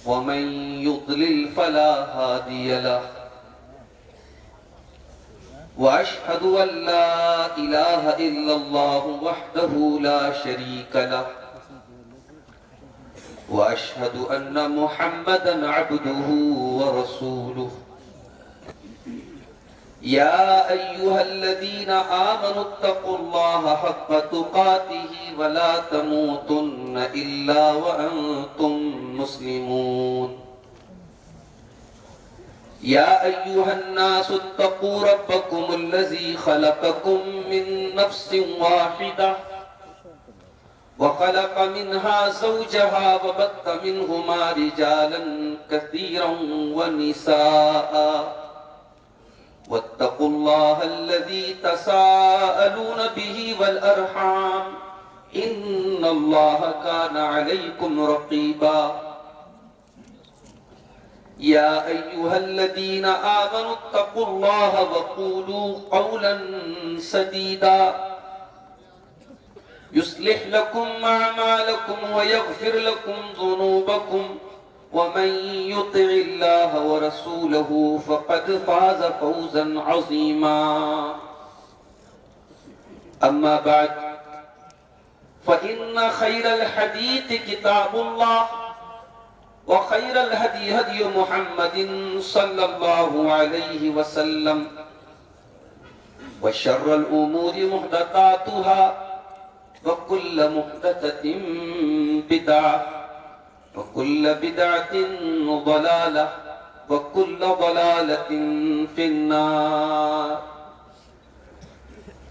ومن يضلل فلا هادي له وأشهد أن لا إله إلا الله وحده لا شريك له وأشهد أن محمدا عبده ورسوله يا أيها الذين آمنوا اتقوا الله حق تقاته ولا تموتن إلا وأنتم مسلمون يا أيها الناس اتقوا ربكم الذي خلقكم من نفس واحدة وخلق منها زوجها وبث منهما رجالا كثيرا ونساء واتقوا الله الذي تساءلون به والأرحام إن الله كان عليكم رقيبا يا أيها الذين آمنوا اتقوا الله وقولوا قولا سديدا يصلح لكم أعمالكم ويغفر لكم ذنوبكم ومن يطع الله ورسوله فقد فاز فوزا عظيما أما بعد فإن خير الحديث كتاب الله وخير الهدي هدي محمد صلى الله عليه وسلم وشر الأمور محدثاتها وكل محدثة بدعة وكل بدعة ضلالة وكل ضلالة في النار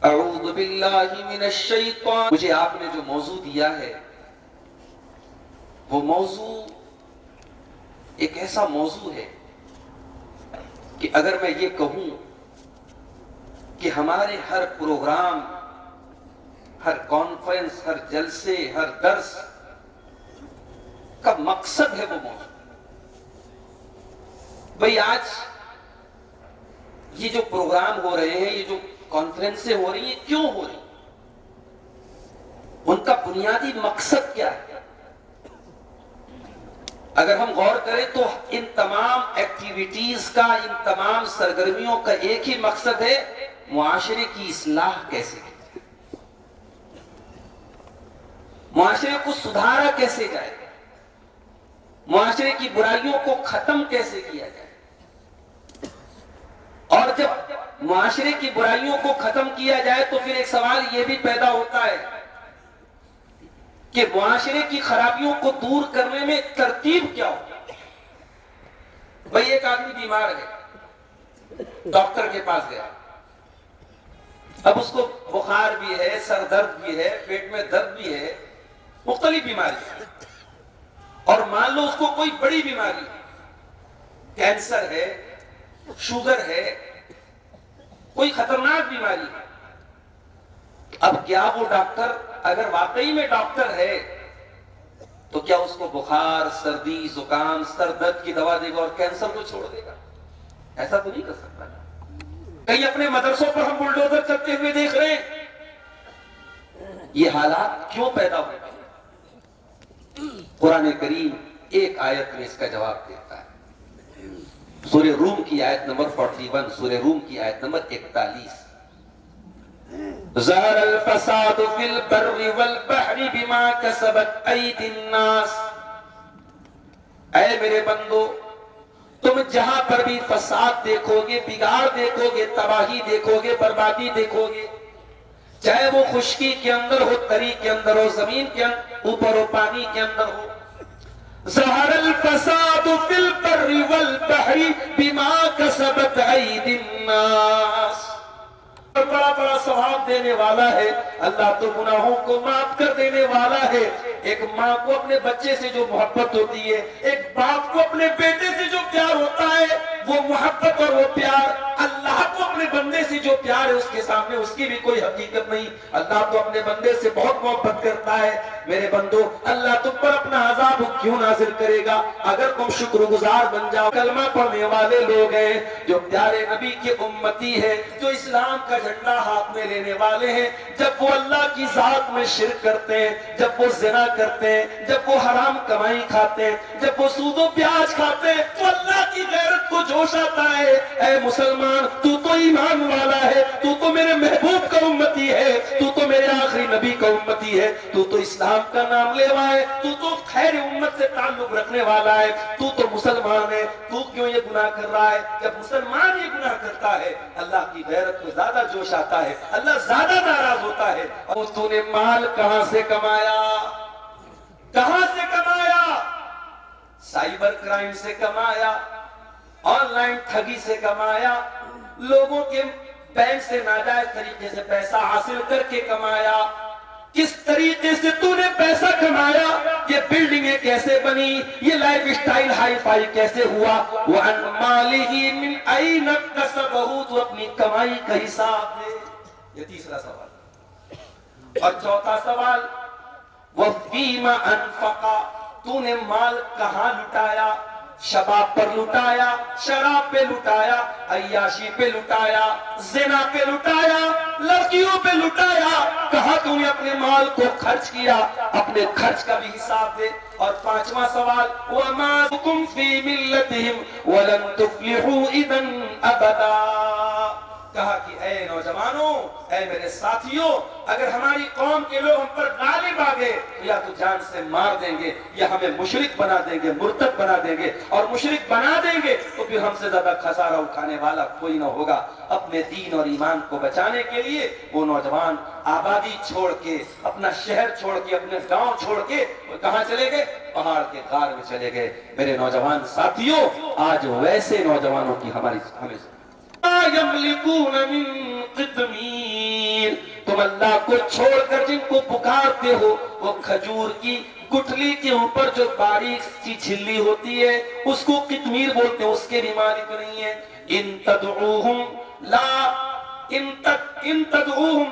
اعوذ باللہ من الشیطان. مجھے آپ نے جو موضوع دیا ہے وہ موضوع ایک ایسا موضوع ہے کہ اگر میں یہ کہوں کہ ہمارے ہر پروگرام، ہر کانفرنس، ہر جلسے، ہر درس کا مقصد ہے وہ موضوع. بھئی آج یہ جو پروگرام ہو رہے ہیں، یہ جو کانفرنسیں ہو رہی ہیں، کیوں ہو رہی ہیں؟ ان کا بنیادی مقصد کیا ہے؟ اگر ہم غور کریں تو ان تمام ایکٹیویٹیز کا، ان تمام سرگرمیوں کا ایک ہی مقصد ہے، معاشرے کی اصلاح کیسے کی جائے، معاشرے کو سدھارا کیسے جائے، معاشرے کی برائیوں کو ختم کیسے کیا جائے. اور جب معاشرے کی برائیوں کو ختم کیا جائے تو پھر ایک سوال یہ بھی پیدا ہوتا ہے کہ معاشرے کی خرابیوں کو دور کرنے میں ترتیب کیا ہوگی. بھئی ایک آدمی بیمار ہے، ڈاکٹر کے پاس گیا، اب اس کو بخار بھی ہے، سر درد بھی ہے، پیٹ میں درد بھی ہے، مختلف بیماری ہے. اور مان لو اس کو کوئی بڑی بیماری ہے، کینسر ہے، شوگر ہے، کوئی خطرناک بیماری ہے. اب کیا وہ ڈاکٹر اگر واقعی میں ڈاکٹر ہے تو کیا اس کو بخار، سردی، زکام، سر درد کی دوا دے گا اور کینسر کو چھوڑ دے گا؟ ایسا تو نہیں کر سکتا. کہیں اپنے مدرسوں پر ہم بلڈوزر چلتے ہوئے دیکھ رہے ہیں. یہ حالات کیوں پیدا ہوئے؟ قرآن کریم ایک آیت میں اس کا جواب دیتا ہے. سورہ روم کی آیت نمبر 41، سورہ روم کی آیت نمبر 41. ظہر الفساد فی البر والبحر بما کسبت ایدی الناس. اے میرے بندو، تم جہاں پر بھی فساد دیکھو گے، بگاڑ دیکھو گے، تباہی دیکھو گے، بربادی دیکھو گے، چاہے وہ خشکی کے اندر ہو، تری کے اندر ہو، زمین کے اوپر ہو، پانی کے اندر ہو. ظہر الفساد فی البر والبحر بما کسبت ایدی الناس. بڑا بڑا ثواب دینے والا ہے اللہ، تو گناہوں کو معاف کر دینے والا ہے. ایک ماں کو اپنے بچے سے جو محبت ہوتی ہے، ایک باپ کو اپنے بیٹے سے جو پیار ہوتا ہے، وہ محبت اور وہ پیار اللہ کو اپنے بندے سے جو پیار ہے اس کے سامنے اس کی بھی کوئی حقیقت نہیں. اللہ تو اپنے بندے سے بہت محبت کرتا ہے. میرے بندو اللہ تم پر اپنا عذاب کیوں نازل کرے گا اگر تم شکر گزار بن جاؤ. کلمہ پڑھنے والے لوگ ہیں جو پیارے نبی کی امتی ہے, جو اسلام کا جھنڈا ہاتھ میں لینے والے ہیں, جب وہ اللہ کی ذات میں شرک کرتے ہیں, جب وہ زنا کرتے ہیں, جب وہ حرام کمائی کھاتے ہیں, جب وہ سود و پیاز کھاتے ہیں, تو اللہ کی غیرت کو جوش آتا ہے. اے مسلمان تو ایمان والا ہے, تو میرے محبوب کا امتی ہے, تو میرے آخری نبی کا امتی ہے, تو اسلام کا نام لیوا ہے, تو خیر امت سے تعلق رکھنے والا ہے, تو مسلمان ہے. تو کیوں یہ گناہ کر رہا ہے؟ جب مسلمان یہ گناہ کرتا ہے اللہ کی غیرت کو زیادہ جوش آتا ہے, اللہ زیادہ ناراض ہوتا ہے. اور تو نے مال کہاں سے کمایا؟ کہاں سے کمایا؟ سائبر کرائم سے کمایا, آن لائن ٹھگی سے کمایا, لوگوں کے بینک سے ناجائز طریقے سے پیسہ حاصل کر کے کمایا. کس طریقے سے تو نے پیسہ کمایا؟ یہ بلڈنگیں کیسے بنی؟ یہ لائف سٹائل ہائی فائی کیسے ہوا؟ وَعَنْ مَالِهِ مِنْ أَيْنَ اكْتَسَبَهُ, تو اپنی کمائی کا حساب دے. یہ تیسرا سوال. اور چوتھا سوال وَفِيمَ أَنْفَقَ, تو نے مال کہاں لٹایا؟ شباب پر لٹایا, شراب پہ لٹایا, عیاشی پہ لٹایا, زنا پہ لٹایا, لڑکیوں پہ لٹایا. کہاں تو نے اپنے مال کو خرچ کیا؟ اپنے خرچ کا بھی حساب دے. اور پانچواں سوال وَمَا لَكُمْ فِي مِلَّتِهِمْ وَلَن تُفْلِحُوا إِذًا أَبَدًا. کہا کہ اے نوجوانوں, اے میرے ساتھیوں, اگر ہماری قوم کے لوگ ہم پر غالب آ گئے تو یا تو جان سے مار دیں گے یا ہمیں مشرک بنا دیں گے, مرتد بنا دیں گے, اور مشرک بنا دیں گے تو پھر ہم سے زیادہ خسارہ اٹھانے والا کوئی نہ ہوگا. اپنے دین اور ایمان کو بچانے کے لیے وہ نوجوان آبادی چھوڑ کے, اپنا شہر چھوڑ کے, اپنے گاؤں چھوڑ کے وہ کہاں چلے گئے؟ پہاڑ کے غار میں چلے گئے. میرے نوجوان ساتھیوں, آج ویسے نوجوانوں کی ہمیں یملکون من قطمیر, تم اللہ کو چھوڑ کر جن کو پکارتے ہو وہ کھجور کی گٹھلی کے اوپر جو باریک سی چھلی ہوتی ہے اس کو قطمیر بولتے ہیں, اس کے بھی مالک نہیں ہے. ان تدعوہم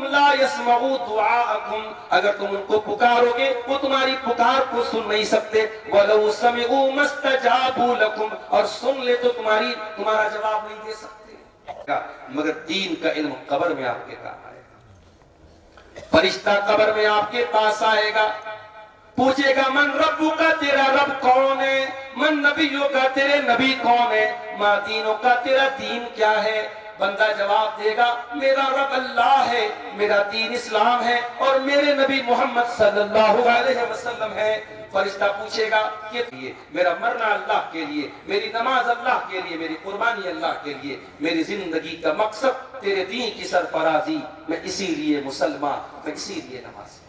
لا يسمعوا دعاءکم, اگر تم ان کو پکارو گے وہ تمہاری پکار کو سن نہیں سکتے. وَلَوْ سَمِعُوا مَا اسْتَجَابُوا لَكُمْ, اور سن لے تو تمہارا جواب نہیں دے سکتے. مگر دین کا علم قبر میں آپ کے کام آئے گا. فرشتہ قبر میں آپ کے پاس آئے گا, پوچھے گا من ربو کا, تیرا رب کون ہے؟ من نبیوں کا, تیرے نبی کون ہے؟ ما دینوں کا, تیرا دین کیا ہے؟ بندہ جواب دے گا میرا رب اللہ ہے, میرا دین اسلام ہے, اور میرے نبی محمد صلی اللہ علیہ وسلم ہے. فرشتہ پوچھے گا کہ میرا مرنا اللہ کے لیے, میری نماز اللہ کے لیے, میری قربانی اللہ کے لیے, میری زندگی کا مقصد تیرے دین کی سرفرازی, میں اسی لیے مسلمان, میں اسی لیے نماز.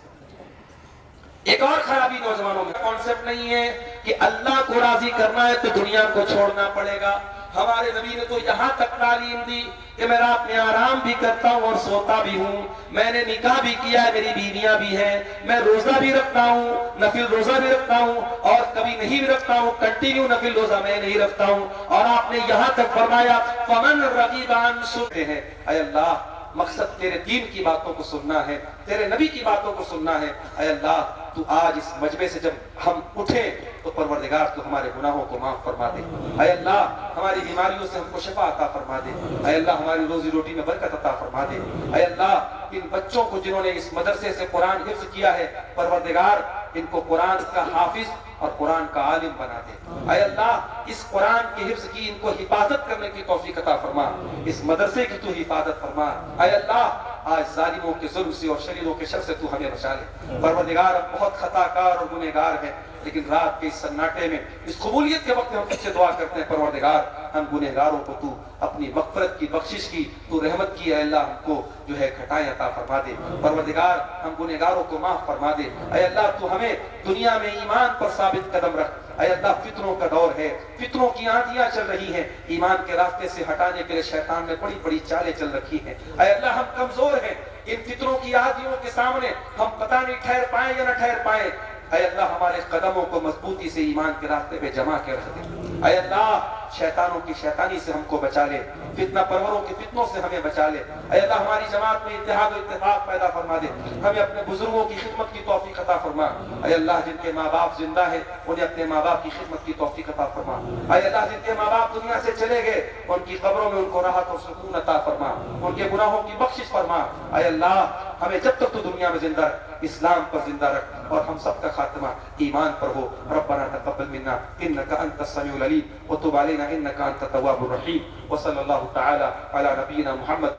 ایک اور خرابی نوجوانوں میں کانسیپٹ نہیں ہے کہ اللہ کو راضی کرنا ہے تو دنیا کو چھوڑنا پڑے گا. ہمارے نبی نے تو یہاں تک تعلیم دی کہ میں رات میں آرام بھی کرتا ہوں اور سوتا بھی ہوں, میں نے نکاح بھی کیا ہے, میری بیویاں بھی ہیں, میں روزہ بھی رکھتا ہوں, نفل روزہ بھی رکھتا ہوں, اور کبھی نہیں بھی رکھتا ہوں, کنٹینیو نفل روزہ میں نہیں رکھتا ہوں. اور آپ نے یہاں تک فرمایا فمن رغب عن سنتے ہیں. اے اللہ, مقصد تیرے دین کی باتوں کو سننا ہے, تیرے نبی کی باتوں کو سننا ہے. اے اللہ, تو آج اس مجمع سے جب ہم اٹھے تو پروردگار تو ہمارے گناہوں کو معاف فرما دے. اے اللہ, ہماری بیماریوں سے ہم کو شفا عطا فرما دے. اے اللہ, ہماری روزی روٹی میں برکت عطا فرما دے. اے اللہ, ان بچوں کو جنہوں نے اس مدرسے سے قرآن حفظ کیا ہے, پروردگار ان کو قرآن کا حافظ اور قرآن کا عالم بنا دے. اے اللہ, اس قرآن کی حفظ کی ان کو حفاظت کرنے کی توفیق عطا فرما, اس مدرسے کی تو حفاظت فرما. اے اللہ, آج ظالموں کے ظلم سے اور شریروں کے شر سے تو ہمیں بچا لے. پروردگار, ہم بہت خطا کار اور گنہگار ہیں, لیکن رات کے اس سناٹے میں, اس قبولیت کے وقت میں ہم تجھ سے دعا کرتے ہیں پروردگار, ہم گنہگاروں کو تو اپنی مغفرت کی, بخشش کی, تو رحمت کی, اے اللہ ہم کو جو ہے گھٹائیں عطا فرما دے. پروردگار, ہم گنہگاروں کو معاف فرما دے. اے اللہ, تو ہمیں دنیا میں ایمان پر ثابت قدم رکھ. اے اللہ, فتنوں کا دور ہے, فتنوں کی آندیاں چل رہی ہیں, ایمان کے راستے سے ہٹانے کے لیے شیطان نے بڑی بڑی چالیں چل رکھی ہیں. اے اللہ, ہم کمزور ہیں, ان فتنوں کی آندیوں کے سامنے ہم پتہ نہیں ٹھہر پائیں یا نہ ٹھہر پائیں. اے اللہ, ہمارے قدموں کو مضبوطی سے ایمان کے راستے پہ جما کے رکھ دے. اے اللہ, شیطانوں کی شیطانی سے ہم کو بچا لے، فتنہ پروروں کے فتنوں سے ہمیں بچا لے۔ اے اللہ ہماری جماعت میں اتحاد و اتفاق پیدا فرما دے، ہمیں اپنے بزرگوں کی خدمت کی توفیق عطا فرما۔ اے اللہ جن کے ماں باپ زندہ ہیں انہیں اپنے ماں باپ کی خدمت کی توفیق عطا فرما۔ اے اللہ جن کے ماں باپ دنیا سے چلے گئے ان کی قبروں میں ان کو راحت اور سکون عطا فرما، ان کے گناہوں کی بخشش فرما۔ اے اللہ ہمیں جب تک تو دنیا میں زندہ رکھ، اسلام پر زندہ رکھ، اور ہم سب کا خاتمہ ایمان پر ہو۔ ربنا تقبل منا انك انت السميع العليم وتب علينا انك انت التواب الرحيم، وصلى الله تعالى على نبينا محمد